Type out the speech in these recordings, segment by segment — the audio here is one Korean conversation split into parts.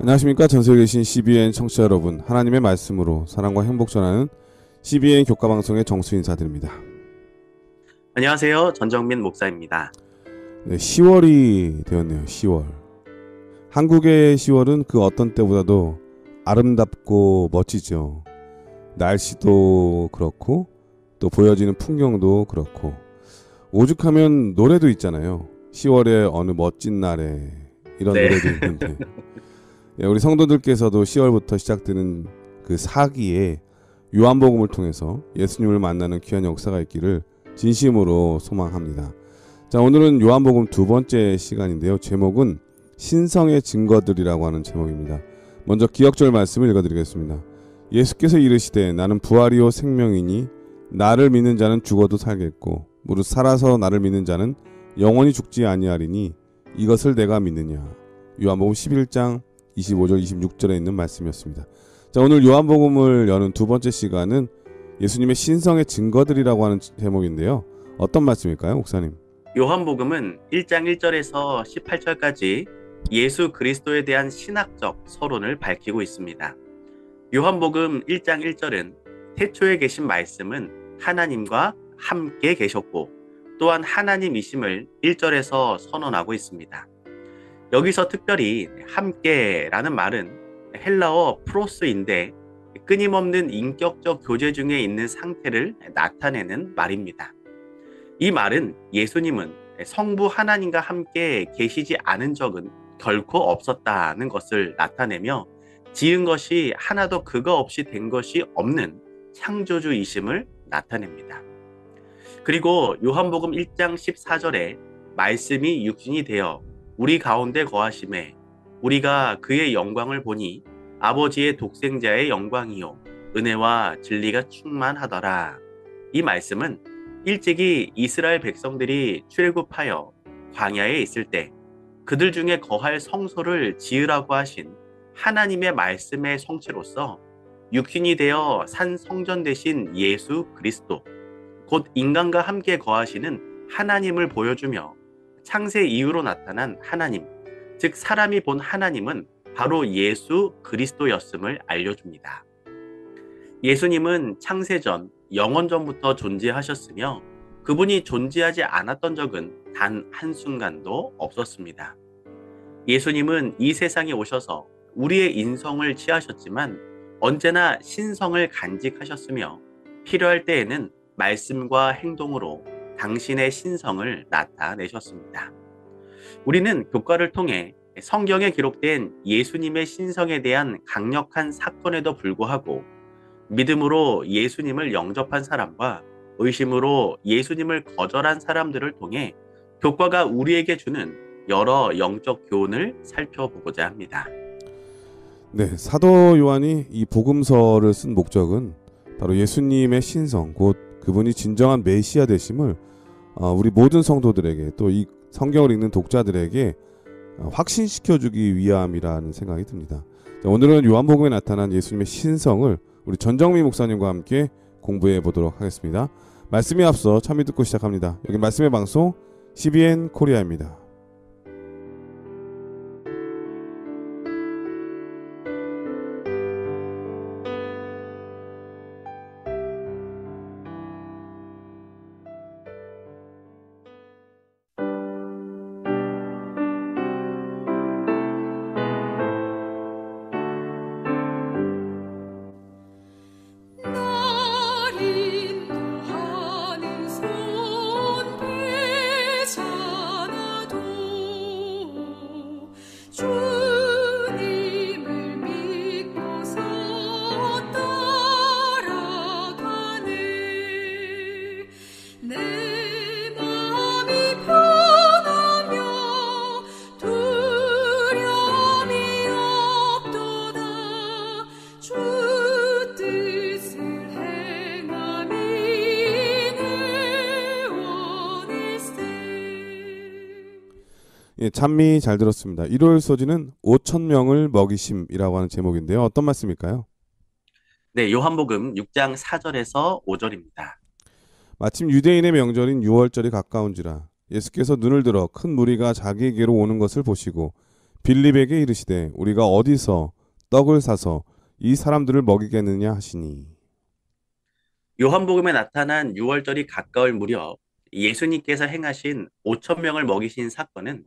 안녕하십니까. 전세에 계신 CBN 청취자 여러분, 하나님의 말씀으로 사랑과 행복 전하는 CBN 교과방송의 정수 인사드립니다. 안녕하세요. 전정민 목사입니다. 네, 10월이 되었네요. 10월. 한국의 10월은 그 어떤 때보다도 아름답고 멋지죠. 날씨도 그렇고 또 보여지는 풍경도 그렇고, 오죽하면 노래도 있잖아요. 10월의 어느 멋진 날에, 이런 네. 노래도 있는데 우리 성도들께서도 10월부터 시작되는 그 사기에 요한복음을 통해서 예수님을 만나는 귀한 역사가 있기를 진심으로 소망합니다. 자, 오늘은 요한복음 두 번째 시간인데요. 제목은 신성의 증거들이라고 하는 제목입니다. 먼저 기억절 말씀을 읽어드리겠습니다. 예수께서 이르시되 나는 부활이요 생명이니 나를 믿는 자는 죽어도 살겠고 무릇 살아서 나를 믿는 자는 영원히 죽지 아니하리니 이것을 내가 믿느냐. 요한복음 11장 25절 26절에 있는 말씀이었습니다. 자, 오늘 요한복음을 여는 두 번째 시간은 예수님의 신성의 증거들이라고 하는 제목인데요. 어떤 말씀일까요, 목사님? 요한복음은 1장 1절에서 18절까지 예수 그리스도에 대한 신학적 서론을 밝히고 있습니다. 요한복음 1장 1절은 태초에 계신 말씀은 하나님과 함께 계셨고 또한 하나님이심을 1절에서 선언하고 있습니다. 여기서 특별히 함께라는 말은 헬라어 프로스인데 끊임없는 인격적 교제 중에 있는 상태를 나타내는 말입니다. 이 말은 예수님은 성부 하나님과 함께 계시지 않은 적은 결코 없었다는 것을 나타내며 지은 것이 하나도 그거 없이 된 것이 없는 창조주이심을 나타냅니다. 그리고 요한복음 1장 14절에 말씀이 육신이 되어 우리 가운데 거하심에 우리가 그의 영광을 보니 아버지의 독생자의 영광이요 은혜와 진리가 충만하더라. 이 말씀은 일찍이 이스라엘 백성들이 출애굽하여 광야에 있을 때 그들 중에 거할 성소를 지으라고 하신 하나님의 말씀의 성취로서 육신이 되어 산 성전 되신 예수 그리스도, 곧 인간과 함께 거하시는 하나님을 보여주며 창세 이후로 나타난 하나님, 즉 사람이 본 하나님은 바로 예수 그리스도였음을 알려줍니다. 예수님은 창세전, 영원전부터 존재하셨으며 그분이 존재하지 않았던 적은 단 한순간도 없었습니다. 예수님은 이 세상에 오셔서 우리의 인성을 취하셨지만 언제나 신성을 간직하셨으며 필요할 때에는 말씀과 행동으로 당신의 신성을 나타내셨습니다. 우리는 교과를 통해 성경에 기록된 예수님의 신성에 대한 강력한 사건에도 불구하고 믿음으로 예수님을 영접한 사람과 의심으로 예수님을 거절한 사람들을 통해 교과가 우리에게 주는 여러 영적 교훈을 살펴보고자 합니다. 네, 사도 요한이 이 복음서를 쓴 목적은 바로 예수님의 신성, 곧 그분이 진정한 메시아 되심을 우리 모든 성도들에게 또 이 성경을 읽는 독자들에게 확신시켜주기 위함이라는 생각이 듭니다. 자, 오늘은 요한복음에 나타난 예수님의 신성을 우리 전정미 목사님과 함께 공부해 보도록 하겠습니다. 말씀에 앞서 참여 듣고 시작합니다. 여기 말씀의 방송 CBN 코리아입니다. 예, 찬미 잘 들었습니다. 일요일 소지는 5,000명을 먹이심이라고 하는 제목인데요. 어떤 말씀일까요? 네, 요한복음 6장 4절에서 5절입니다. 마침 유대인의 명절인 유월절이 가까운지라 예수께서 눈을 들어 큰 무리가 자기에게로 오는 것을 보시고 빌립에게 이르시되 우리가 어디서 떡을 사서 이 사람들을 먹이겠느냐 하시니. 요한복음에 나타난 유월절이 가까울 무렵 예수님께서 행하신 5천 명을 먹이신 사건은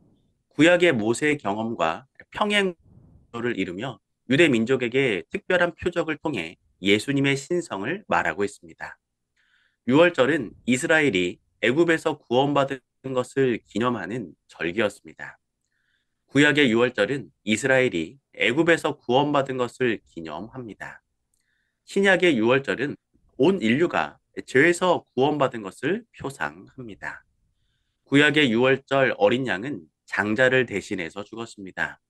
구약의 모세의 경험과 평행을 이루며 유대 민족에게 특별한 표적을 통해 예수님의 신성을 말하고 있습니다. 유월절은 이스라엘이 애굽에서 구원받은 것을 기념하는 절기였습니다. 구약의 유월절은 이스라엘이 애굽에서 구원받은 것을 기념합니다. 신약의 유월절은 온 인류가 죄에서 구원받은 것을 표상합니다. 구약의 유월절 어린 양은 장자를 대신해서 죽었습니다.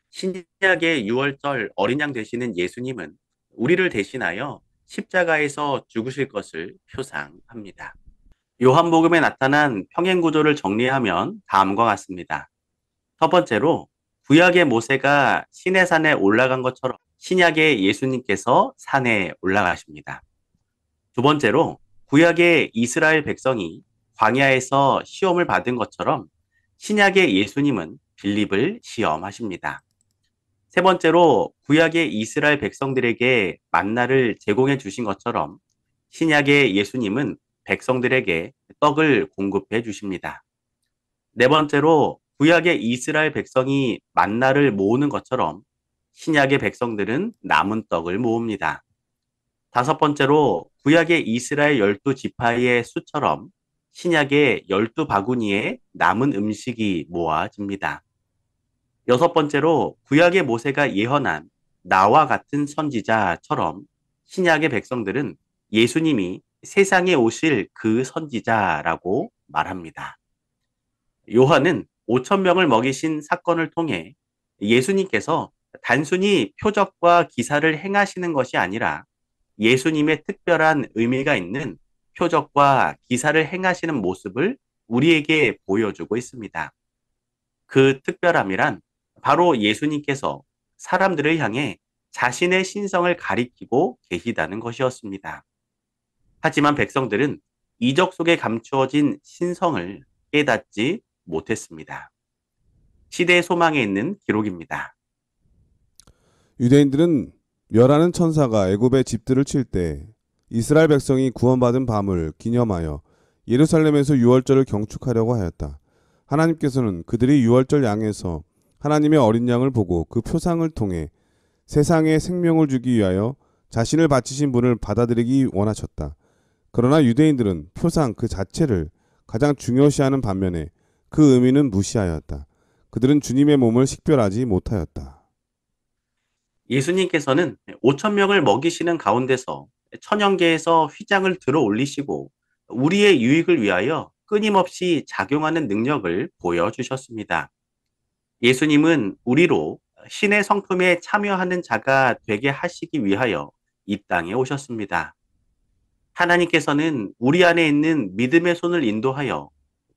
신약의 유월절 어린 양 되시는 예수님은 우리를 대신하여 십자가에서 죽으실 것을 표상합니다. 요한복음에 나타난 평행 구조를 정리하면 다음과 같습니다. 첫 번째로 구약의 모세가 시내산에 올라간 것처럼 신약의 예수님께서 산에 올라가십니다. 두 번째로 구약의 이스라엘 백성이 광야에서 시험을 받은 것처럼 신약의 예수님은 빌립을 시험하십니다. 세 번째로 구약의 이스라엘 백성들에게 만나를 제공해 주신 것처럼 신약의 예수님은 백성들에게 떡을 공급해 주십니다. 네 번째로 구약의 이스라엘 백성이 만나를 모으는 것처럼 신약의 백성들은 남은 떡을 모읍니다. 다섯 번째로 구약의 이스라엘 12지파의 수처럼 신약의 12바구니에 남은 음식이 모아집니다. 여섯 번째로 구약의 모세가 예언한 나와 같은 선지자처럼 신약의 백성들은 예수님이 세상에 오실 그 선지자라고 말합니다. 요한은 5천 명을 먹이신 사건을 통해 예수님께서 단순히 표적과 기사를 행하시는 것이 아니라 예수님의 특별한 의미가 있는 표적과 기사를 행하시는 모습을 우리에게 보여주고 있습니다. 그 특별함이란 바로 예수님께서 사람들을 향해 자신의 신성을 가리키고 계시다는 것이었습니다. 하지만 백성들은 이적 속에 감추어진 신성을 깨닫지 못했습니다. 시대의 소망에 있는 기록입니다. 유대인들은 멸하는 천사가 애굽의 집들을 칠 때 이스라엘 백성이 구원받은 밤을 기념하여 예루살렘에서 유월절을 경축하려고 하였다. 하나님께서는 그들이 유월절 양에서 하나님의 어린 양을 보고 그 표상을 통해 세상에 생명을 주기 위하여 자신을 바치신 분을 받아들이기 원하셨다. 그러나 유대인들은 표상 그 자체를 가장 중요시하는 반면에 그 의미는 무시하였다. 그들은 주님의 몸을 식별하지 못하였다. 예수님께서는 5천 명을 먹이시는 가운데서 천연계에서 휘장을 들어 올리시고 우리의 유익을 위하여 끊임없이 작용하는 능력을 보여주셨습니다. 예수님은 우리로 신의 성품에 참여하는 자가 되게 하시기 위하여 이 땅에 오셨습니다. 하나님께서는 우리 안에 있는 믿음의 손을 인도하여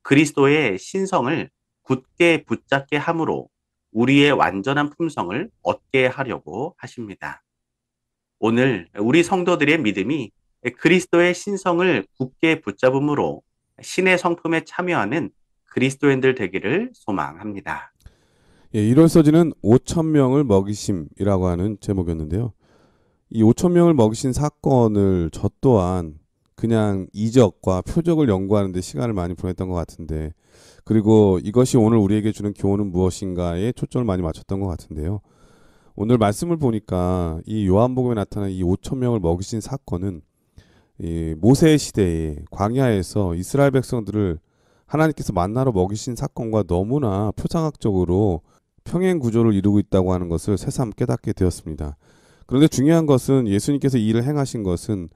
그리스도의 신성을 굳게 붙잡게 함으로 우리의 완전한 품성을 얻게 하려고 하십니다. 오늘 우리 성도들의 믿음이 그리스도의 신성을 굳게 붙잡음으로 신의 성품에 참여하는 그리스도인들 되기를 소망합니다. 예, 1월 서지는 5천 명을 먹이심이라고 하는 제목이었는데요. 이 5천 명을 먹이신 사건을 저 또한 그냥 이적과 표적을 연구하는 데 시간을 많이 보냈던 것 같은데, 그리고 이것이 오늘 우리에게 주는 교훈은 무엇인가에 초점을 많이 맞췄던 것 같은데요. 오늘 말씀을 보니까 이 요한복음에 나타난 이 5천 명을 먹이신 사건은 이 모세 시대에 광야에서 이스라엘 백성들을 하나님께서 만나러 먹이신 사건과 너무나 표상학적으로 평행 구조를 이루고 있다고 하는 것을 새삼 깨닫게 되었습니다. 그런데 중요한 것은 예수님께서 이 일을 행하신 것은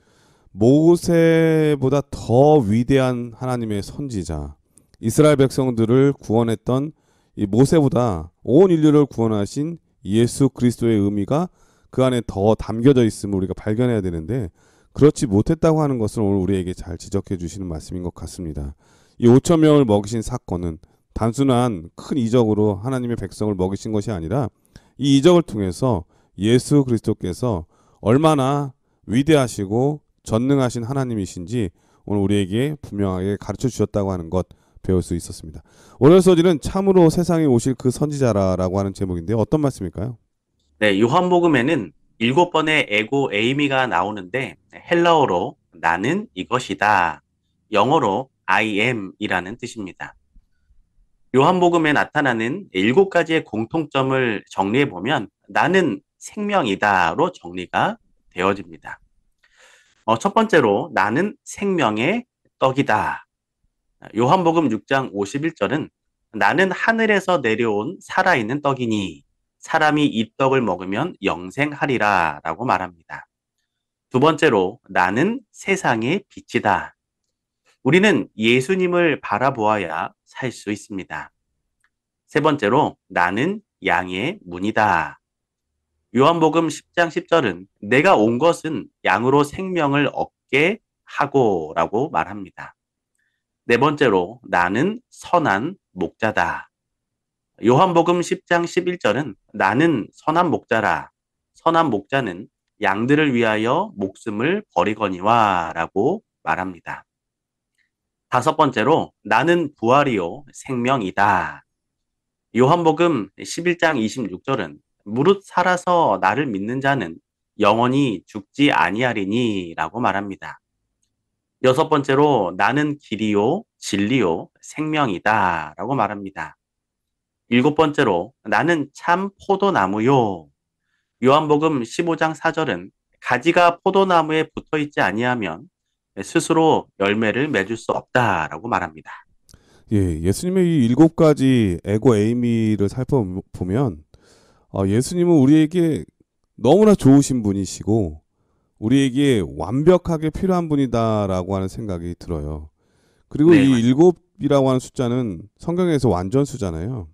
모세보다 더 위대한 하나님의 선지자, 이스라엘 백성들을 구원했던 이 모세보다 온 인류를 구원하신 예수 그리스도의 의미가 그 안에 더 담겨져 있음을 우리가 발견해야 되는데, 그렇지 못했다고 하는 것을 오늘 우리에게 잘 지적해 주시는 말씀인 것 같습니다. 이 5천 명을 먹이신 사건은 단순한 큰 이적으로 하나님의 백성을 먹이신 것이 아니라 이 이적을 통해서 예수 그리스도께서 얼마나 위대하시고 전능하신 하나님이신지 오늘 우리에게 분명하게 가르쳐 주셨다고 하는 것, 배울 수 있었습니다. 오늘 소지는 참으로 세상에 오실 그 선지자라라고 하는 제목인데 어떤 말씀일까요? 네, 요한복음에는 7번의 에고 에이미가 나오는데 헬라어로 나는 이것이다. 영어로 I am 이라는 뜻입니다. 요한복음에 나타나는 7가지의 공통점을 정리해 보면 나는 생명이다로 정리가 되어집니다. 첫 번째로 나는 생명의 떡이다. 요한복음 6장 51절은 나는 하늘에서 내려온 살아있는 떡이니 사람이 이 떡을 먹으면 영생하리라 라고 말합니다. 두 번째로 나는 세상의 빛이다. 우리는 예수님을 바라보아야 살 수 있습니다. 세 번째로 나는 양의 문이다. 요한복음 10장 10절은 내가 온 것은 양으로 생명을 얻게 하고 라고 말합니다. 네 번째로 나는 선한 목자다. 요한복음 10장 11절은 나는 선한 목자라. 선한 목자는 양들을 위하여 목숨을 버리거니와 라고 말합니다. 다섯 번째로 나는 부활이요 생명이다. 요한복음 11장 26절은 무릇 살아서 나를 믿는 자는 영원히 죽지 아니하리니 라고 말합니다. 여섯 번째로 나는 길이요 진리요 생명이다 라고 말합니다. 일곱 번째로 나는 참 포도나무요. 요한복음 15장 4절은 가지가 포도나무에 붙어 있지 아니하면 스스로 열매를 맺을 수 없다라고 말합니다. 예, 예수님의 이 7가지 에고 에이미를 살펴보면 예수님은 우리에게 너무나 좋으신 분이시고 우리에게 완벽하게 필요한 분이다라고 하는 생각이 들어요. 그리고 네, 이 맞습니다. 7이라고 하는 숫자는 성경에서 완전수잖아요.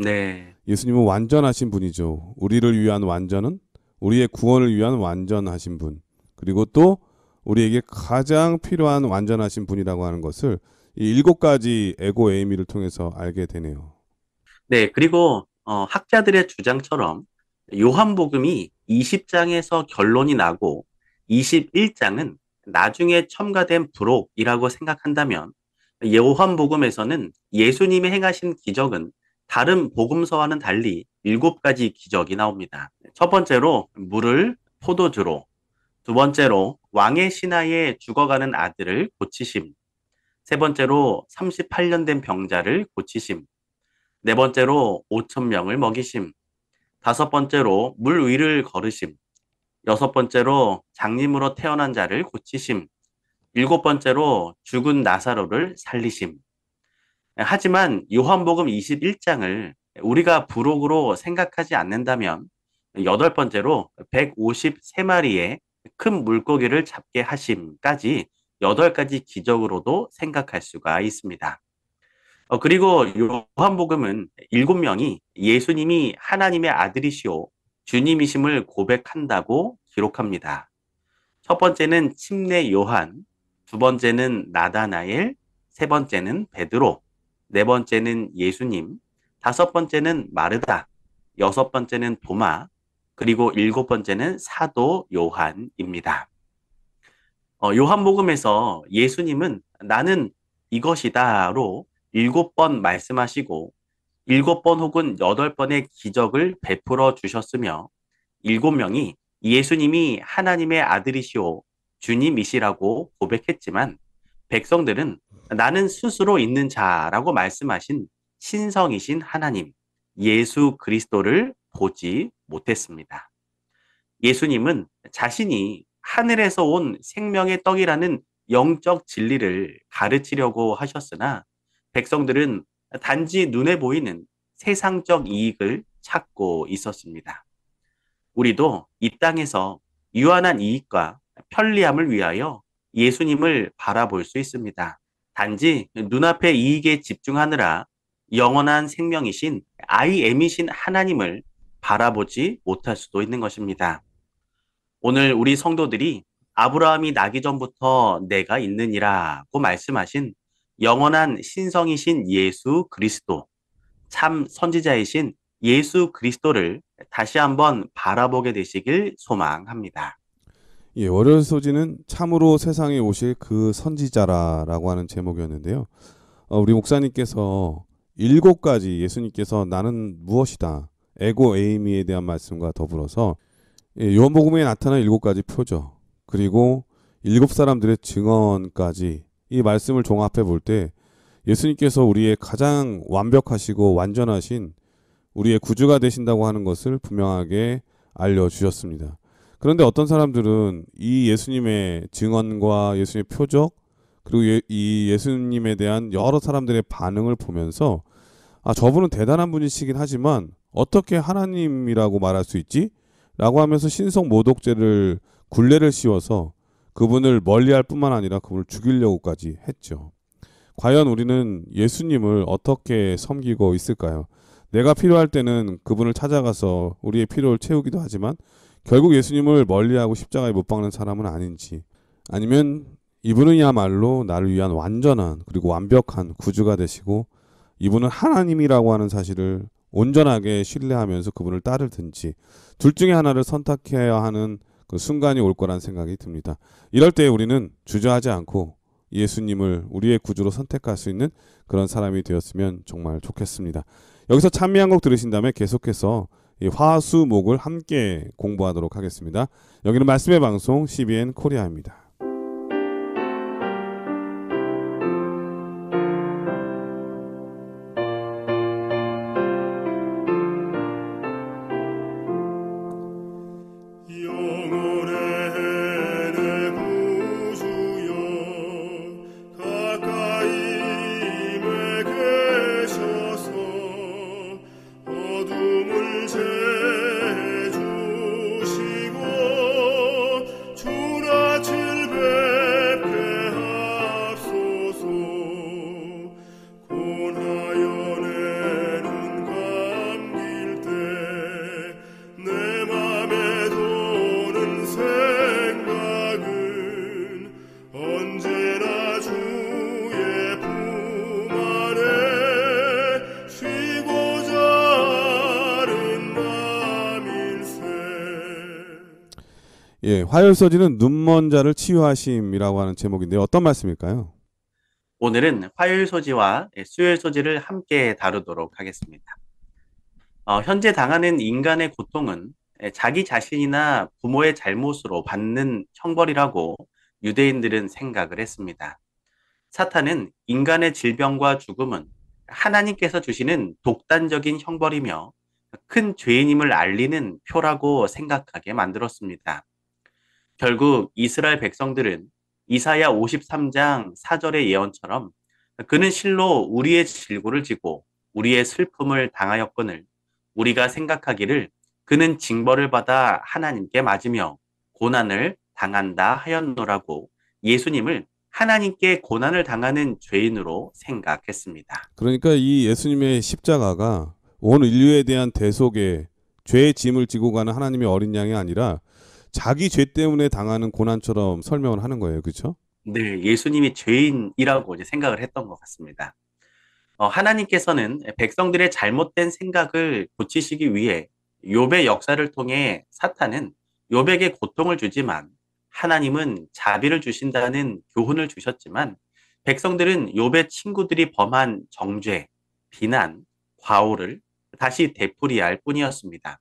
네, 예수님은 완전하신 분이죠. 우리를 위한 완전은 우리의 구원을 위한 완전하신 분. 그리고 또 우리에게 가장 필요한 완전하신 분이라고 하는 것을 이 7가지 에고 에이미를 통해서 알게 되네요. 네. 그리고 학자들의 주장처럼 요한복음이 20장에서 결론이 나고 21장은 나중에 첨가된 부록이라고 생각한다면 요한복음에서는 예수님이 행하신 기적은 다른 복음서와는 달리 7가지 기적이 나옵니다. 첫 번째로 물을 포도주로, 두 번째로 왕의 신하의 죽어가는 아들을 고치심, 세 번째로 38년 된 병자를 고치심, 네 번째로 5천 명을 먹이심, 다섯 번째로 물 위를 걸으심, 여섯 번째로 장님으로 태어난 자를 고치심, 일곱 번째로 죽은 나사로를 살리심. 하지만 요한복음 21장을 우리가 부록으로 생각하지 않는다면 여덟 번째로 153마리의 큰 물고기를 잡게 하심까지 8가지 기적으로도 생각할 수가 있습니다. 그리고 요한복음은 7명이 예수님이 하나님의 아들이시오 주님이심을 고백한다고 기록합니다. 첫 번째는 침례 요한, 두 번째는 나다나엘, 세 번째는 베드로, 네 번째는 예수님, 다섯 번째는 마르다, 여섯 번째는 도마, 그리고 일곱 번째는 사도 요한입니다. 요한복음에서 예수님은 나는 이것이다로 7번 말씀하시고 7번 혹은 8번의 기적을 베풀어 주셨으며 7명이 예수님이 하나님의 아들이시오 주님이시라고 고백했지만 백성들은 나는 스스로 있는 자라고 말씀하신 신성이신 하나님 예수 그리스도를 보지 못했습니다. 예수님은 자신이 하늘에서 온 생명의 떡이라는 영적 진리를 가르치려고 하셨으나 백성들은 단지 눈에 보이는 세상적 이익을 찾고 있었습니다. 우리도 이 땅에서 유한한 이익과 편리함을 위하여 예수님을 바라볼 수 있습니다. 단지 눈앞의 이익에 집중하느라 영원한 생명이신 IM이신 하나님을 바라보지 못할 수도 있는 것입니다. 오늘 우리 성도들이 아브라함이 나기 전부터 내가 있느니라고 말씀하신 영원한 신성이신 예수 그리스도, 참 선지자이신 예수 그리스도를 다시 한번 바라보게 되시길 소망합니다. 예, 월요일 소지는 참으로 세상에 오실 그 선지자라라고 하는 제목이었는데요. 우리 목사님께서 7가지 예수님께서 나는 무엇이다. 에고 에이미에 대한 말씀과 더불어서 요한복음에 나타난 7가지 표적 그리고 7사람들의 증언까지 이 말씀을 종합해 볼 때 예수님께서 우리의 가장 완벽하시고 완전하신 우리의 구주가 되신다고 하는 것을 분명하게 알려주셨습니다. 그런데 어떤 사람들은 이 예수님의 증언과 예수님의 표적 그리고 이 예수님에 대한 여러 사람들의 반응을 보면서 저분은 대단한 분이시긴 하지만 어떻게 하나님이라고 말할 수 있지? 라고 하면서 신성 모독죄를 굴레를 씌워서 그분을 멀리할 뿐만 아니라 그분을 죽이려고까지 했죠. 과연 우리는 예수님을 어떻게 섬기고 있을까요? 내가 필요할 때는 그분을 찾아가서 우리의 필요를 채우기도 하지만 결국 예수님을 멀리하고 십자가에 못 박는 사람은 아닌지, 아니면 이분은야말로 나를 위한 완전한 그리고 완벽한 구주가 되시고 이분은 하나님이라고 하는 사실을 온전하게 신뢰하면서 그분을 따르든지 둘 중에 하나를 선택해야 하는 그 순간이 올 거란 생각이 듭니다. 이럴 때 우리는 주저하지 않고 예수님을 우리의 구주로 선택할 수 있는 그런 사람이 되었으면 정말 좋겠습니다. 여기서 찬미한 곡 들으신 다음에 계속해서 이 화수목을 함께 공부하도록 하겠습니다. 여기는 말씀의 방송 CBN 코리아입니다. 화요일서지는 눈먼 자를 치유하심이라고 하는 제목인데요. 어떤 말씀일까요? 오늘은 화요일 소지와 수요일 소지를 함께 다루도록 하겠습니다. 현재 당하는 인간의 고통은 자기 자신이나 부모의 잘못으로 받는 형벌이라고 유대인들은 생각을 했습니다. 사탄은 인간의 질병과 죽음은 하나님께서 주시는 독단적인 형벌이며 큰 죄인임을 알리는 표라고 생각하게 만들었습니다. 결국 이스라엘 백성들은 이사야 53장 4절의 예언처럼 그는 실로 우리의 질고를 지고 우리의 슬픔을 당하였거늘 우리가 생각하기를 그는 징벌을 받아 하나님께 맞으며 고난을 당한다 하였노라고 예수님을 하나님께 고난을 당하는 죄인으로 생각했습니다. 그러니까 이 예수님의 십자가가 온 인류에 대한 대속의 죄의 짐을 지고 가는 하나님의 어린 양이 아니라 자기 죄 때문에 당하는 고난처럼 설명을 하는 거예요. 그렇죠? 네, 예수님이 죄인이라고 이제 생각을 했던 것 같습니다. 하나님께서는 백성들의 잘못된 생각을 고치시기 위해 욥의 역사를 통해 사탄은 욥에게 고통을 주지만 하나님은 자비를 주신다는 교훈을 주셨지만 백성들은 욥의 친구들이 범한 정죄, 비난, 과오를 다시 되풀이해야 할 뿐이었습니다.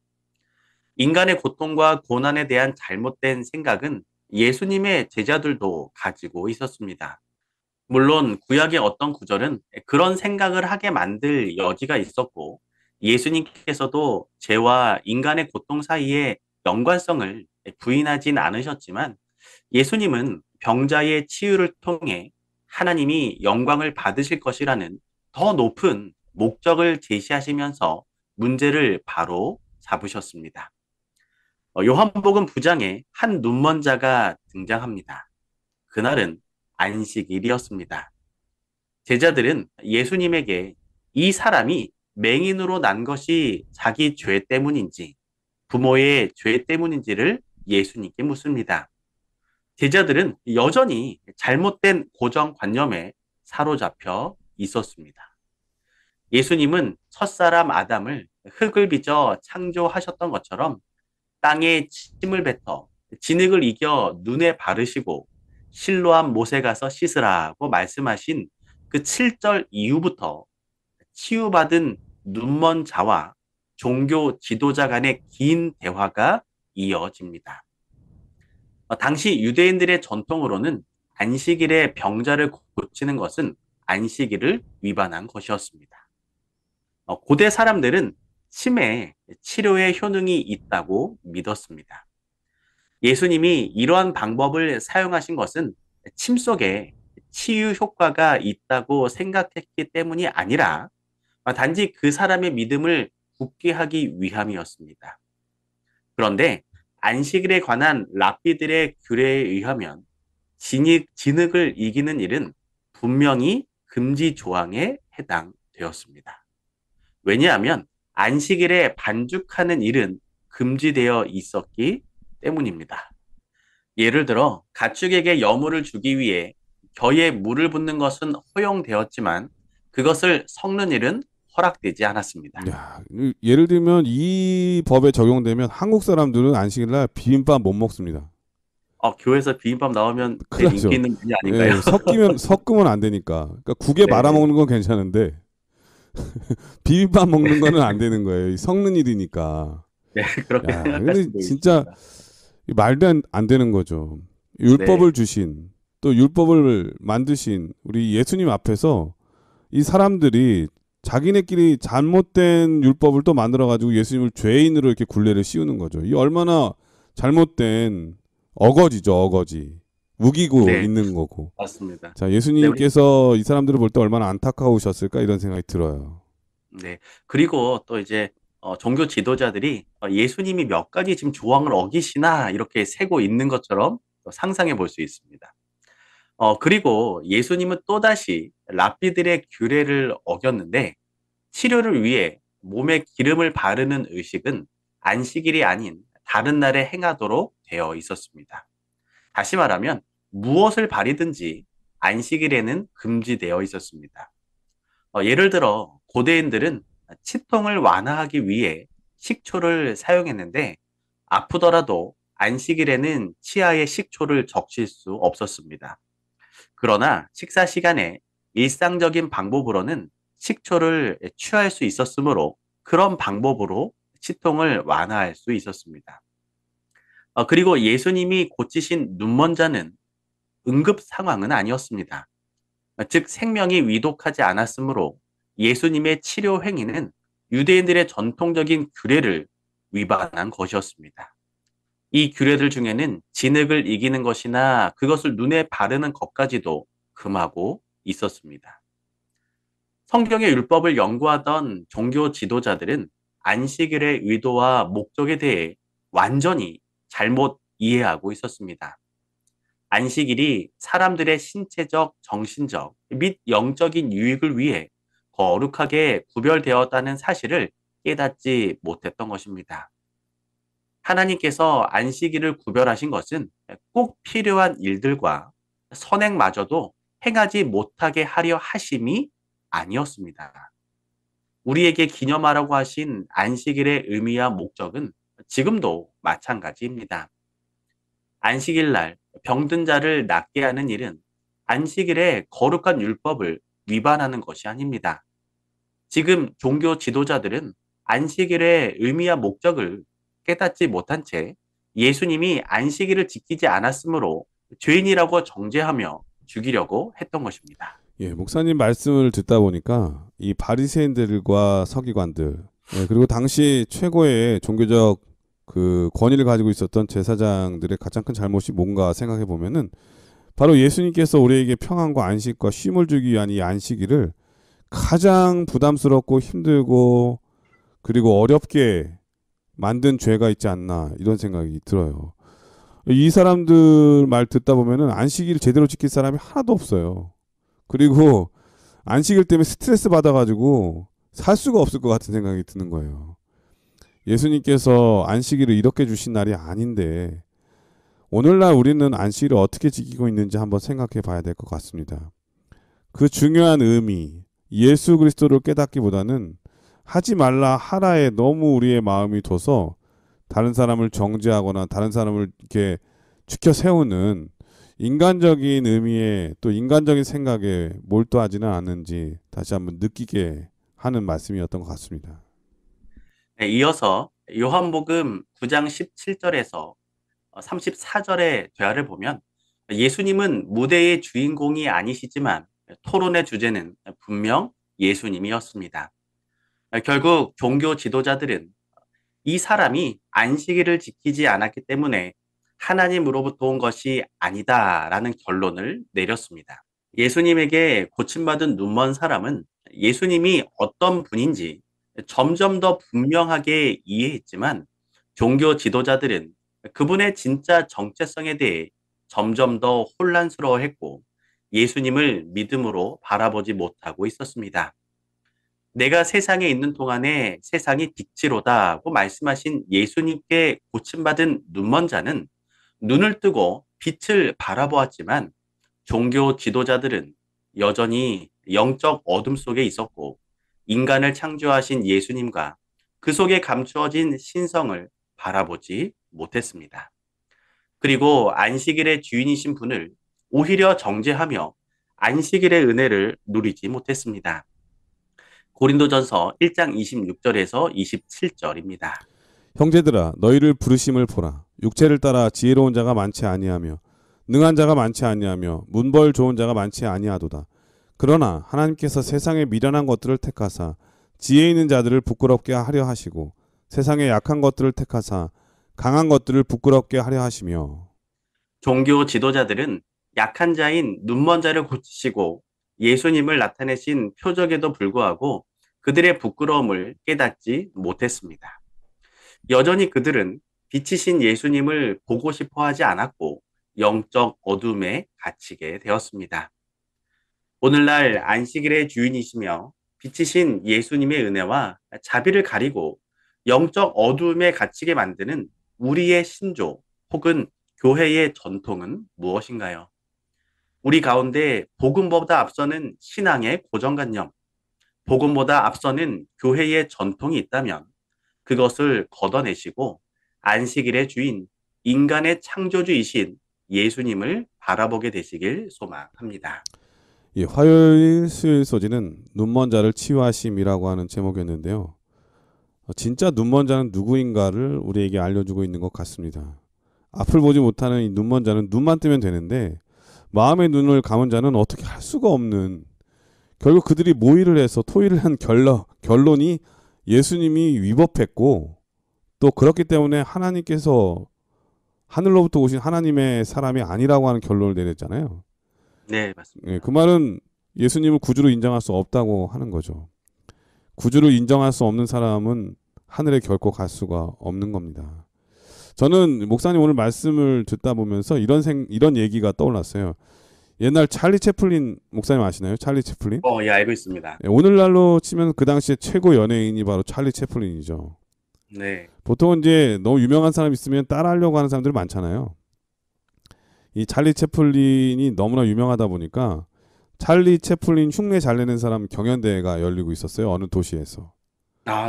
인간의 고통과 고난에 대한 잘못된 생각은 예수님의 제자들도 가지고 있었습니다. 물론 구약의 어떤 구절은 그런 생각을 하게 만들 여지가 있었고 예수님께서도 죄와 인간의 고통 사이의 연관성을 부인하진 않으셨지만 예수님은 병자의 치유를 통해 하나님이 영광을 받으실 것이라는 더 높은 목적을 제시하시면서 문제를 바로 잡으셨습니다. 요한복음 9장에 한 눈먼 자가 등장합니다. 그날은 안식일이었습니다. 제자들은 예수님에게 이 사람이 맹인으로 난 것이 자기 죄 때문인지 부모의 죄 때문인지를 예수님께 묻습니다. 제자들은 여전히 잘못된 고정관념에 사로잡혀 있었습니다. 예수님은 첫사람 아담을 흙을 빚어 창조하셨던 것처럼 땅에 침을 뱉어 진흙을 이겨 눈에 바르시고 실로암 못에 가서 씻으라고 말씀하신 그 7절 이후부터 치유받은 눈먼 자와 종교 지도자 간의 긴 대화가 이어집니다. 당시 유대인들의 전통으로는 안식일에 병자를 고치는 것은 안식일을 위반한 것이었습니다. 고대 사람들은 치매, 치료의 효능이 있다고 믿었습니다. 예수님이 이러한 방법을 사용하신 것은 침 속에 치유 효과가 있다고 생각했기 때문이 아니라 단지 그 사람의 믿음을 굳게 하기 위함이었습니다. 그런데 안식일에 관한 랍비들의 규례에 의하면 진흙을 이기는 일은 분명히 금지 조항에 해당되었습니다. 왜냐하면 안식일에 반죽하는 일은 금지되어 있었기 때문입니다. 예를 들어 가축에게 여물을 주기 위해 겨에 물을 붓는 것은 허용되었지만 그것을 섞는 일은 허락되지 않았습니다. 야, 예를 들면 이 법에 적용되면 한국 사람들은 안식일날 비빔밥 못 먹습니다. 교회에서 비빔밥 나오면 큰일 제일 인기 나죠. 있는 분이 아닌가요? 예, 섞으면 안 되니까. 그러니까 국에 말아 네, 먹는 건 괜찮은데 비빔밥 먹는 거는 안 되는 거예요. 이 섞는 일이니까. 네, 그렇게 야, 생각할 근데 수도 진짜 있습니다. 말도 안 되는 거죠. 네, 율법을 주신 또 율법을 만드신 우리 예수님 앞에서 이 사람들이 자기네끼리 잘못된 율법을 또 만들어 가지고 예수님을 죄인으로 이렇게 굴레를 씌우는 거죠. 이 얼마나 잘못된 어거지죠, 어거지. 우기고 네, 있는 거고. 맞습니다. 자, 네, 우리, 예수님께서 이 사람들을 볼 때 얼마나 안타까우셨을까 이런 생각이 들어요. 네. 그리고 또 이제 종교 지도자들이 예수님이 몇 가지 지금 조항을 어기시나 이렇게 세고 있는 것처럼 또 상상해 볼 수 있습니다. 그리고 예수님은 또다시 랍비들의 규례를 어겼는데 치료를 위해 몸에 기름을 바르는 의식은 안식일이 아닌 다른 날에 행하도록 되어 있었습니다. 다시 말하면 무엇을 바리든지 안식일에는 금지되어 있었습니다. 예를 들어 고대인들은 치통을 완화하기 위해 식초를 사용했는데 아프더라도 안식일에는 치아에 식초를 적실 수 없었습니다. 그러나 식사 시간에 일상적인 방법으로는 식초를 취할 수 있었으므로 그런 방법으로 치통을 완화할 수 있었습니다. 그리고 예수님이 고치신 눈먼 자는 응급 상황은 아니었습니다. 즉 생명이 위독하지 않았으므로 예수님의 치료 행위는 유대인들의 전통적인 규례를 위반한 것이었습니다. 이 규례들 중에는 진흙을 이기는 것이나 그것을 눈에 바르는 것까지도 금하고 있었습니다. 성경의 율법을 연구하던 종교 지도자들은 안식일의 의도와 목적에 대해 완전히 잘못 이해하고 있었습니다. 안식일이 사람들의 신체적, 정신적 및 영적인 유익을 위해 거룩하게 구별되었다는 사실을 깨닫지 못했던 것입니다. 하나님께서 안식일을 구별하신 것은 꼭 필요한 일들과 선행마저도 행하지 못하게 하려 하심이 아니었습니다. 우리에게 기념하라고 하신 안식일의 의미와 목적은 지금도 마찬가지입니다. 안식일 날 병든 자를 낫게 하는 일은 안식일의 거룩한 율법을 위반하는 것이 아닙니다. 지금 종교 지도자들은 안식일의 의미와 목적을 깨닫지 못한 채 예수님이 안식일을 지키지 않았으므로 죄인이라고 정죄하며 죽이려고 했던 것입니다. 예, 목사님 말씀을 듣다 보니까 이 바리새인들과 서기관들, 예, 그리고 당시 최고의 종교적 그 권위를 가지고 있었던 제사장들의 가장 큰 잘못이 뭔가 생각해 보면은 바로 예수님께서 우리에게 평안과 안식과 쉼을 주기 위한 이 안식일을 가장 부담스럽고 힘들고 그리고 어렵게 만든 죄가 있지 않나 이런 생각이 들어요. 이 사람들 말 듣다 보면은 안식일 제대로 지킬 사람이 하나도 없어요. 그리고 안식일 때문에 스트레스 받아가지고 살 수가 없을 것 같은 생각이 드는 거예요. 예수님께서 안식일을 이렇게 주신 날이 아닌데 오늘날 우리는 안식일을 어떻게 지키고 있는지 한번 생각해 봐야 될 것 같습니다. 그 중요한 의미, 예수 그리스도를 깨닫기보다는 하지 말라 하라에 너무 우리의 마음이 둬서 다른 사람을 정죄하거나 다른 사람을 이렇게 지켜 세우는 인간적인 의미에 또 인간적인 생각에 몰두하지는 않는지 다시 한번 느끼게 하는 말씀이었던 것 같습니다. 네, 이어서 요한복음 9장 17절에서 34절의 대화를 보면 예수님은 무대의 주인공이 아니시지만 토론의 주제는 분명 예수님이었습니다. 결국 종교 지도자들은 이 사람이 안식일을 지키지 않았기 때문에 하나님으로부터 온 것이 아니다라는 결론을 내렸습니다. 예수님에게 고침받은 눈먼 사람은 예수님이 어떤 분인지 점점 더 분명하게 이해했지만 종교 지도자들은 그분의 진짜 정체성에 대해 점점 더 혼란스러워했고 예수님을 믿음으로 바라보지 못하고 있었습니다. 내가 세상에 있는 동안에 세상이 빛이로다고 말씀하신 예수님께 고침받은 눈먼 자는 눈을 뜨고 빛을 바라보았지만 종교 지도자들은 여전히 영적 어둠 속에 있었고 인간을 창조하신 예수님과 그 속에 감추어진 신성을 바라보지 못했습니다. 그리고 안식일의 주인이신 분을 오히려 정죄하며 안식일의 은혜를 누리지 못했습니다. 고린도전서 1장 26절에서 27절입니다. 형제들아 너희를 부르심을 보라. 육체를 따라 지혜로운 자가 많지 아니하며 능한 자가 많지 아니하며 문벌 좋은 자가 많지 아니하도다. 그러나 하나님께서 세상에 미련한 것들을 택하사 지혜 있는 자들을 부끄럽게 하려 하시고 세상에 약한 것들을 택하사 강한 것들을 부끄럽게 하려 하시며. 종교 지도자들은 약한 자인 눈먼 자를 고치시고 예수님을 나타내신 표적에도 불구하고 그들의 부끄러움을 깨닫지 못했습니다. 여전히 그들은 빛이신 예수님을 보고 싶어 하지 않았고 영적 어둠에 갇히게 되었습니다. 오늘날 안식일의 주인이시며 빛이신 예수님의 은혜와 자비를 가리고 영적 어둠에 갇히게 만드는 우리의 신조 혹은 교회의 전통은 무엇인가요? 우리 가운데 복음보다 앞서는 신앙의 고정관념, 복음보다 앞서는 교회의 전통이 있다면 그것을 걷어내시고 안식일의 주인, 인간의 창조주이신 예수님을 바라보게 되시길 소망합니다. 이 화요일 수요일 소지는 눈먼 자를 치유하심이라고 하는 제목이었는데요. 진짜 눈먼 자는 누구인가를 우리에게 알려주고 있는 것 같습니다. 앞을 보지 못하는 이 눈먼 자는 눈만 뜨면 되는데 마음의 눈을 감은 자는 어떻게 할 수가 없는, 결국 그들이 모의를 해서 토의를 한 결론이 예수님이 위법했고 또 그렇기 때문에 하나님께서 하늘로부터 오신 하나님의 사람이 아니라고 하는 결론을 내렸잖아요. 네, 맞습니다. 그 말은 예수님을 구주로 인정할 수 없다고 하는 거죠. 구주로 인정할 수 없는 사람은 하늘에 결코 갈 수가 없는 겁니다. 저는 목사님 오늘 말씀을 듣다 보면서 이런 얘기가 떠올랐어요. 옛날 찰리 채플린 목사님 아시나요? 찰리 채플린? 예, 알고 있습니다. 오늘날로 치면 그 당시에 최고 연예인이 바로 찰리 채플린이죠. 네, 보통은 이제 너무 유명한 사람 있으면 따라하려고 하는 사람들이 많잖아요. 이 찰리 채플린이 너무나 유명하다 보니까 찰리 채플린 흉내 잘 내는 사람 경연대회가 열리고 있었어요. 어느 도시에서.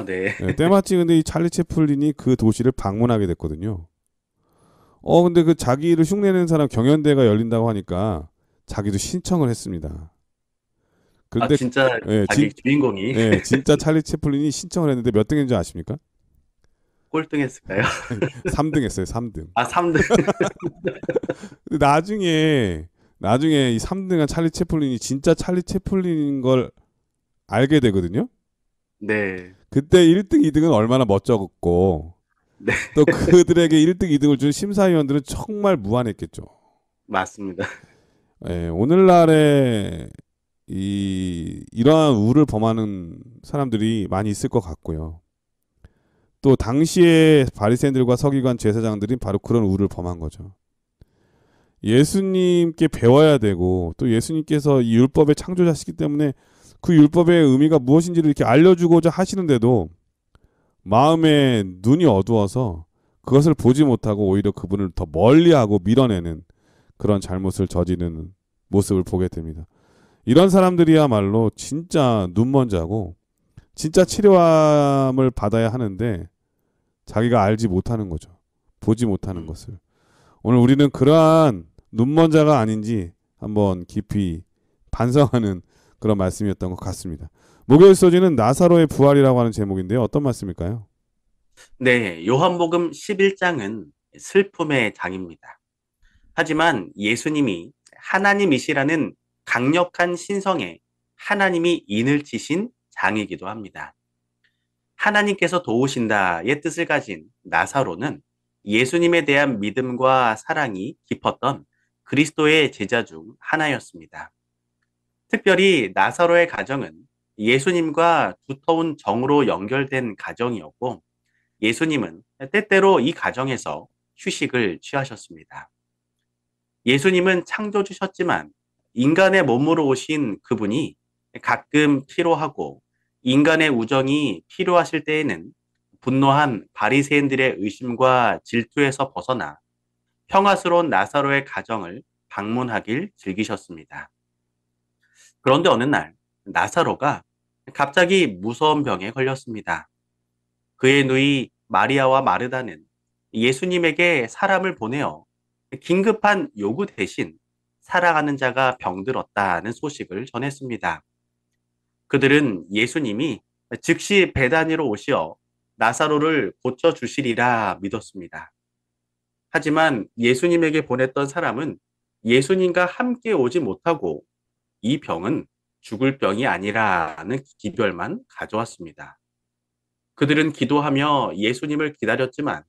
네. 때마침 근데 이 찰리 채플린이 그 도시를 방문하게 됐거든요. 근데 그 자기를 흉내내는 사람 경연대회가 열린다고 하니까 자기도 신청을 했습니다. 그런데 진짜 자기 주인공이 진짜 찰리 채플린이 신청을 했는데 몇 등인지 아십니까? 꼴등했을까요? 3등 했어요. 3등. 3등. 근데 나중에 이 3등한 찰리 채플린이 진짜 찰리 채플린인 걸 알게 되거든요. 네. 그때 1등, 2등은 얼마나 멋쩍었고 네. 또 그들에게 1등, 2등을 준 심사위원들은 정말 무안했겠죠. 맞습니다. 오늘날에 이러한 우를 범하는 사람들이 많이 있을 것 같고요. 또 당시에 바리새인들과 서기관 제사장들이 바로 그런 우를 범한 거죠. 예수님께 배워야 되고 또 예수님께서 이 율법의 창조자시기 때문에 그 율법의 의미가 무엇인지를 이렇게 알려주고자 하시는데도 마음에 눈이 어두워서 그것을 보지 못하고 오히려 그분을 더 멀리하고 밀어내는 그런 잘못을 저지르는 모습을 보게 됩니다. 이런 사람들이야말로 진짜 눈먼 자고 진짜 치료함을 받아야 하는데 자기가 알지 못하는 거죠. 보지 못하는 것을. 오늘 우리는 그러한 눈먼 자가 아닌지 한번 깊이 반성하는 그런 말씀이었던 것 같습니다. 목요일 소지는 나사로의 부활이라고 하는 제목인데요. 어떤 말씀일까요? 네, 요한복음 11장은 슬픔의 장입니다. 하지만 예수님이 하나님이시라는 강력한 신성에 하나님이 인을 치신 장이기도 합니다. 하나님께서 도우신다의 뜻을 가진 나사로는 예수님에 대한 믿음과 사랑이 깊었던 그리스도의 제자 중 하나였습니다. 특별히 나사로의 가정은 예수님과 두터운 정으로 연결된 가정이었고, 예수님은 때때로 이 가정에서 휴식을 취하셨습니다. 예수님은 창조주셨지만 인간의 몸으로 오신 그분이 가끔 피로하고 인간의 우정이 필요하실 때에는 분노한 바리새인들의 의심과 질투에서 벗어나 평화스러운 나사로의 가정을 방문하길 즐기셨습니다. 그런데 어느 날 나사로가 갑자기 무서운 병에 걸렸습니다. 그의 누이 마리아와 마르다는 예수님에게 사람을 보내어 긴급한 요구 대신 사랑하는 자가 병들었다는 소식을 전했습니다. 그들은 예수님이 즉시 베다니로 오시어 나사로를 고쳐주시리라 믿었습니다. 하지만 예수님에게 보냈던 사람은 예수님과 함께 오지 못하고 이 병은 죽을 병이 아니라는 기별만 가져왔습니다. 그들은 기도하며 예수님을 기다렸지만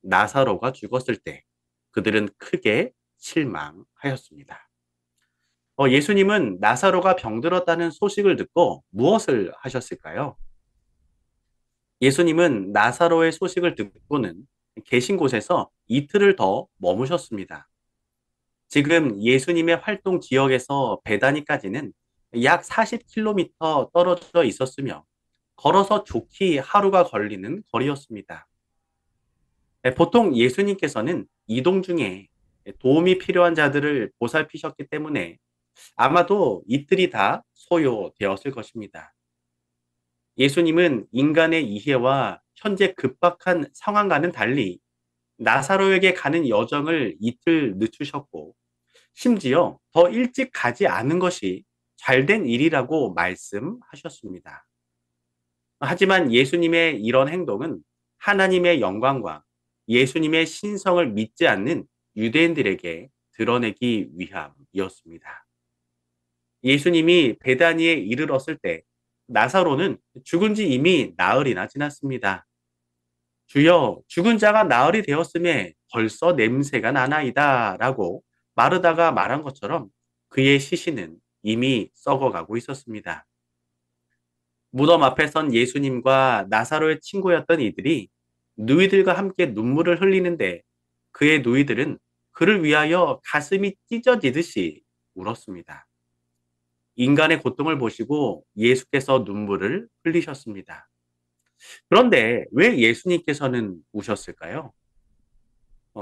나사로가 죽었을 때 그들은 크게 실망하였습니다. 예수님은 나사로가 병들었다는 소식을 듣고 무엇을 하셨을까요? 예수님은 나사로의 소식을 듣고는 계신 곳에서 이틀을 더 머무셨습니다. 지금 예수님의 활동 지역에서 베다니까지는 약 40km 떨어져 있었으며 걸어서 좋게 하루가 걸리는 거리였습니다. 보통 예수님께서는 이동 중에 도움이 필요한 자들을 보살피셨기 때문에 아마도 이틀이 다 소요되었을 것입니다. 예수님은 인간의 이해와 현재 급박한 상황과는 달리 나사로에게 가는 여정을 이틀 늦추셨고, 심지어 더 일찍 가지 않은 것이 잘된 일이라고 말씀하셨습니다. 하지만 예수님의 이런 행동은 하나님의 영광과 예수님의 신성을 믿지 않는 유대인들에게 드러내기 위함이었습니다. 예수님이 베다니에 이르렀을 때 나사로는 죽은 지 이미 나흘이나 지났습니다. 주여, 죽은 자가 나흘이 되었음에 벌써 냄새가 나나이다 라고 마르다가 말한 것처럼 그의 시신은 이미 썩어가고 있었습니다. 무덤 앞에 선 예수님과 나사로의 친구였던 이들이 누이들과 함께 눈물을 흘리는데 그의 누이들은 그를 위하여 가슴이 찢어지듯이 울었습니다. 인간의 고통을 보시고 예수께서 눈물을 흘리셨습니다. 그런데 왜 예수님께서는 우셨을까요?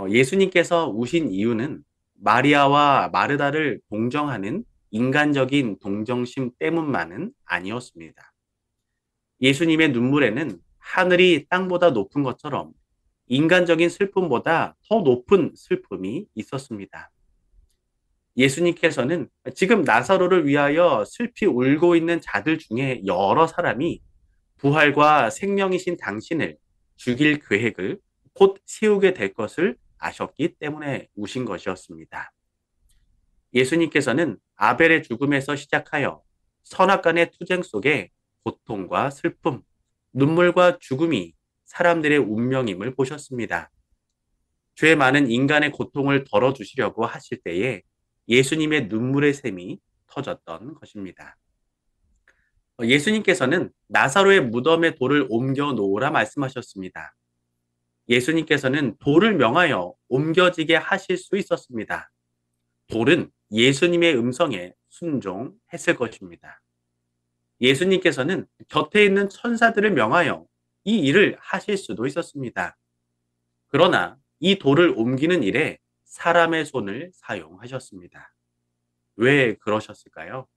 예수님께서 우신 이유는 마리아와 마르다를 동정하는 인간적인 동정심 때문만은 아니었습니다. 예수님의 눈물에는 하늘이 땅보다 높은 것처럼 인간적인 슬픔보다 더 높은 슬픔이 있었습니다. 예수님께서는 지금 나사로를 위하여 슬피 울고 있는 자들 중에 여러 사람이 부활과 생명이신 당신을 죽일 계획을 곧 세우게 될 것을 아셨기 때문에 우신 것이었습니다. 예수님께서는 아벨의 죽음에서 시작하여 선악간의 투쟁 속에 고통과 슬픔, 눈물과 죽음이 사람들의 운명임을 보셨습니다. 죄 많은 인간의 고통을 덜어주시려고 하실 때에 예수님의 눈물의 샘이 터졌던 것입니다. 예수님께서는 나사로의 무덤에 돌을 옮겨 놓으라 말씀하셨습니다. 예수님께서는 돌을 명하여 옮겨지게 하실 수 있었습니다. 돌은 예수님의 음성에 순종했을 것입니다. 예수님께서는 곁에 있는 천사들을 명하여 이 일을 하실 수도 있었습니다. 그러나 이 돌을 옮기는 일에 사람의 손을 사용하셨습니다. 왜 그러셨을까요?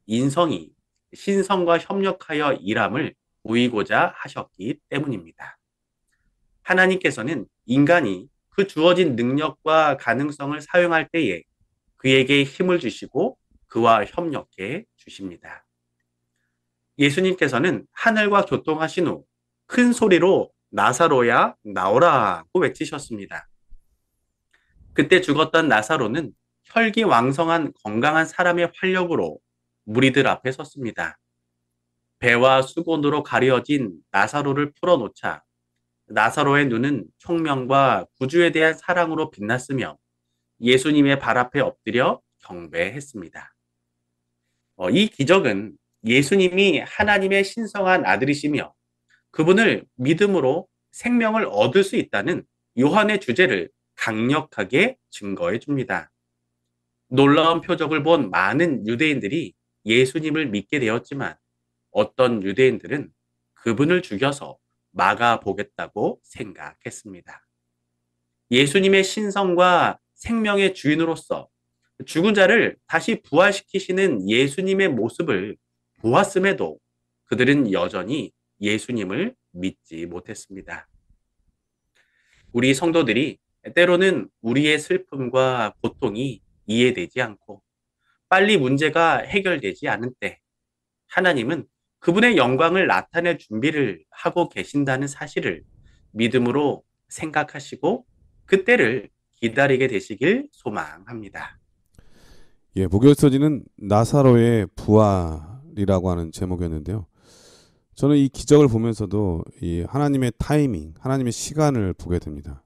인성이 신성과 협력하여 일함을 보이고자 하셨기 때문입니다. 하나님께서는 인간이 그 주어진 능력과 가능성을 사용할 때에 그에게 힘을 주시고 그와 협력해 주십니다. 예수님께서는 하늘과 교통하신 후 큰 소리로 나사로야 나오라고 외치셨습니다. 그때 죽었던 나사로는 혈기왕성한 건강한 사람의 활력으로 무리들 앞에 섰습니다. 배와 수건으로 가려진 나사로를 풀어놓자 나사로의 눈은 총명과 구주에 대한 사랑으로 빛났으며 예수님의 발 앞에 엎드려 경배했습니다. 이 기적은 예수님이 하나님의 신성한 아들이시며 그분을 믿음으로 생명을 얻을 수 있다는 요한의 주제를 강력하게 증거해 줍니다. 놀라운 표적을 본 많은 유대인들이 예수님을 믿게 되었지만 어떤 유대인들은 그분을 죽여서 막아보겠다고 생각했습니다. 예수님의 신성과 생명의 주인으로서 죽은 자를 다시 부활시키시는 예수님의 모습을 보았음에도 그들은 여전히 예수님을 믿지 못했습니다. 우리 성도들이 때로는 우리의 슬픔과 고통이 이해되지 않고 빨리 문제가 해결되지 않은 때 하나님은 그분의 영광을 나타낼 준비를 하고 계신다는 사실을 믿음으로 생각하시고 그때를 기다리게 되시길 소망합니다. 예, 목요일서지는 나사로의 부활이라고 하는 제목이었는데요. 저는 이 기적을 보면서도 이 하나님의 타이밍, 하나님의 시간을 보게 됩니다.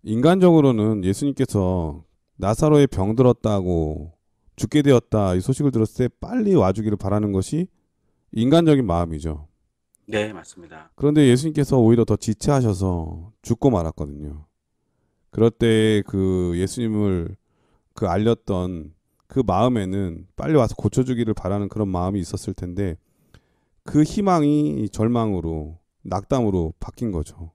인간적으로는 예수님께서 나사로의 병들었다고 죽게 되었다 이 소식을 들었을 때 빨리 와주기를 바라는 것이 인간적인 마음이죠. 네, 맞습니다. 그런데 예수님께서 오히려 더 지체하셔서 죽고 말았거든요. 그럴 때 그 예수님을 그 알렸던 그 마음에는 빨리 와서 고쳐주기를 바라는 그런 마음이 있었을 텐데 그 희망이 절망으로 낙담으로 바뀐 거죠.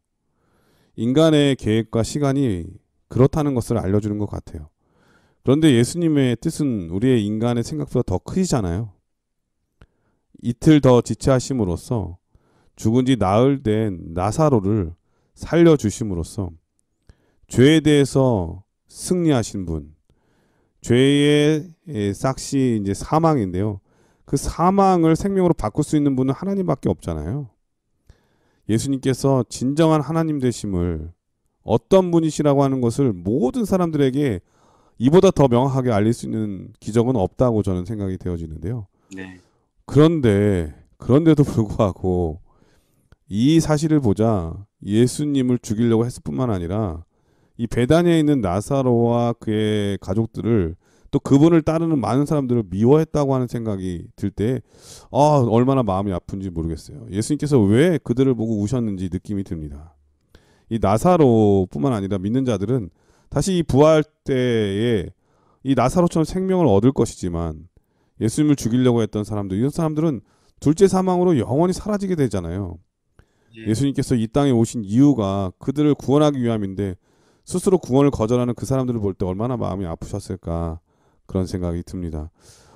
인간의 계획과 시간이 그렇다는 것을 알려주는 것 같아요. 그런데 예수님의 뜻은 우리의 인간의 생각보다 더 크시잖아요. 이틀 더 지체하심으로써 죽은 지 나흘 된 나사로를 살려주심으로써 죄에 대해서 승리하신 분, 죄의 싹시 이제 사망인데요. 그 사망을 생명으로 바꿀 수 있는 분은 하나님밖에 없잖아요. 예수님께서 진정한 하나님 되심을 어떤 분이시라고 하는 것을 모든 사람들에게 이보다 더 명확하게 알릴 수 있는 기적은 없다고 저는 생각이 되어지는데요. 네. 그런데도 불구하고 이 사실을 보자 예수님을 죽이려고 했을 뿐만 아니라 이 베다니아에 있는 나사로와 그의 가족들을 또 그분을 따르는 많은 사람들을 미워했다고 하는 생각이 들 때 얼마나 마음이 아픈지 모르겠어요. 예수님께서 왜 그들을 보고 우셨는지 느낌이 듭니다. 이 나사로뿐만 아니라 믿는 자들은 다시 이 부활 때에 이 나사로처럼 생명을 얻을 것이지만 예수님을 죽이려고 했던 사람들, 이런 사람들은 둘째 사망으로 영원히 사라지게 되잖아요. 네. 예수님께서 이 땅에 오신 이유가 그들을 구원하기 위함인데 스스로 구원을 거절하는 그 사람들을 볼 때 얼마나 마음이 아프셨을까 그런 생각이 듭니다.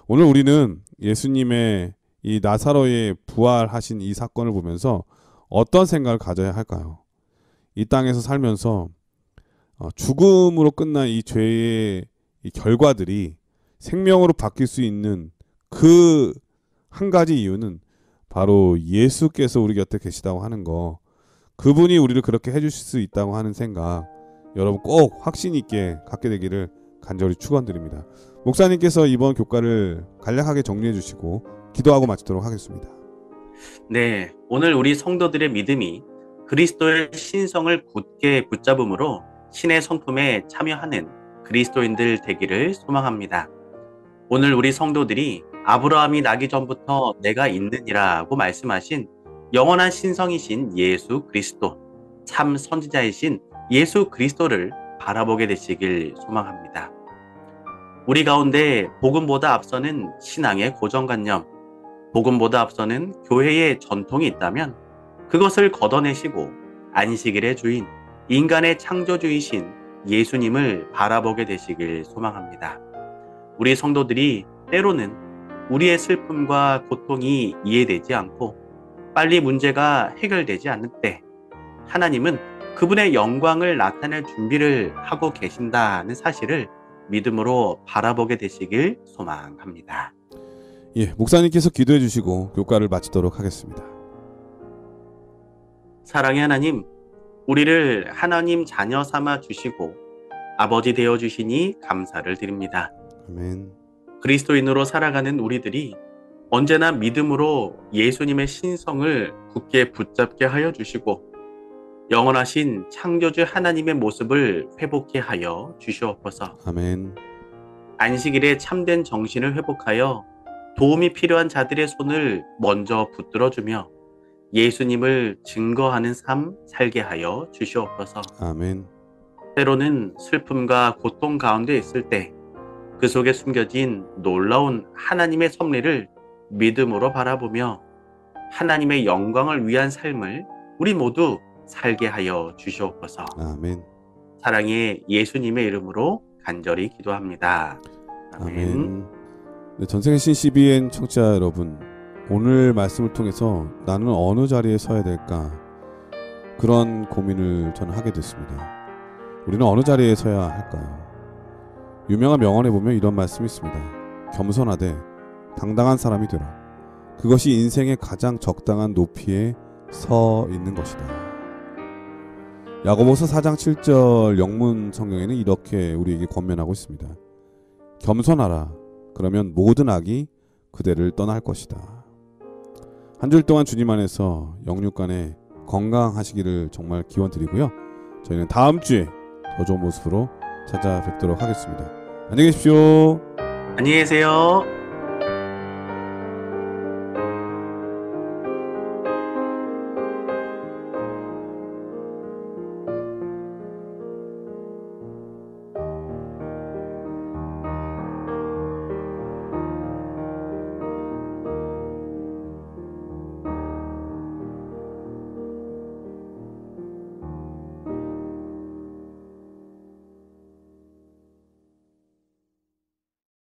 오늘 우리는 예수님의 이 나사로의 부활하신 이 사건을 보면서 어떤 생각을 가져야 할까요? 이 땅에서 살면서 죽음으로 끝난 이 죄의 이 결과들이 생명으로 바뀔 수 있는 그 한 가지 이유는 바로 예수께서 우리 곁에 계시다고 하는 거, 그분이 우리를 그렇게 해주실 수 있다고 하는 생각 여러분 꼭 확신 있게 갖게 되기를 간절히 축원드립니다. 목사님께서 이번 교과를 간략하게 정리해 주시고 기도하고 마치도록 하겠습니다. 네, 오늘 우리 성도들의 믿음이 그리스도의 신성을 굳게 붙잡음으로 신의 성품에 참여하는 그리스도인들 되기를 소망합니다. 오늘 우리 성도들이 아브라함이 나기 전부터 내가 있느니라고 말씀하신 영원한 신성이신 예수 그리스도, 참 선지자이신 예수 그리스도를 바라보게 되시길 소망합니다. 우리 가운데 복음보다 앞서는 신앙의 고정관념, 복음보다 앞서는 교회의 전통이 있다면 그것을 걷어내시고 안식일의 주인, 인간의 창조주이신 예수님을 바라보게 되시길 소망합니다. 우리 성도들이 때로는 우리의 슬픔과 고통이 이해되지 않고 빨리 문제가 해결되지 않을 때 하나님은 그분의 영광을 나타낼 준비를 하고 계신다는 사실을 믿음으로 바라보게 되시길 소망합니다. 예, 목사님께서 기도해 주시고 교과를 마치도록 하겠습니다. 사랑의 하나님, 우리를 하나님 자녀 삼아 주시고 아버지 되어 주시니 감사를 드립니다. 아멘. 그리스도인으로 살아가는 우리들이 언제나 믿음으로 예수님의 신성을 굳게 붙잡게 하여 주시고 영원하신 창조주 하나님의 모습을 회복케 하여 주시옵소서. 아멘. 안식일에 참된 정신을 회복하여 도움이 필요한 자들의 손을 먼저 붙들어주며 예수님을 증거하는 삶 살게 하여 주시옵소서. 아멘. 때로는 슬픔과 고통 가운데 있을 때 그 속에 숨겨진 놀라운 하나님의 섭리를 믿음으로 바라보며 하나님의 영광을 위한 삶을 우리 모두 살게 하여 주시옵소서. 아멘. 사랑의 예수님의 이름으로 간절히 기도합니다. 아멘. 아멘. 네, 전생신 CBN 청취자 여러분, 오늘 말씀을 통해서 나는 어느 자리에 서야 될까, 그런 고민을 저는 하게 됐습니다. 우리는 어느 자리에 서야 할까요? 유명한 명언에 보면 이런 말씀이 있습니다. 겸손하되 당당한 사람이 되라. 그것이 인생의 가장 적당한 높이에 서 있는 것이다. 야고보서 4장 7절 영문 성경에는 이렇게 우리에게 권면하고 있습니다. 겸손하라. 그러면 모든 악이 그대를 떠날 것이다. 한 주일 동안 주님 안에서 영육간에 건강하시기를 정말 기원드리고요. 저희는 다음 주에 더 좋은 모습으로 찾아뵙도록 하겠습니다. 안녕히 계십시오. 안녕히 계세요.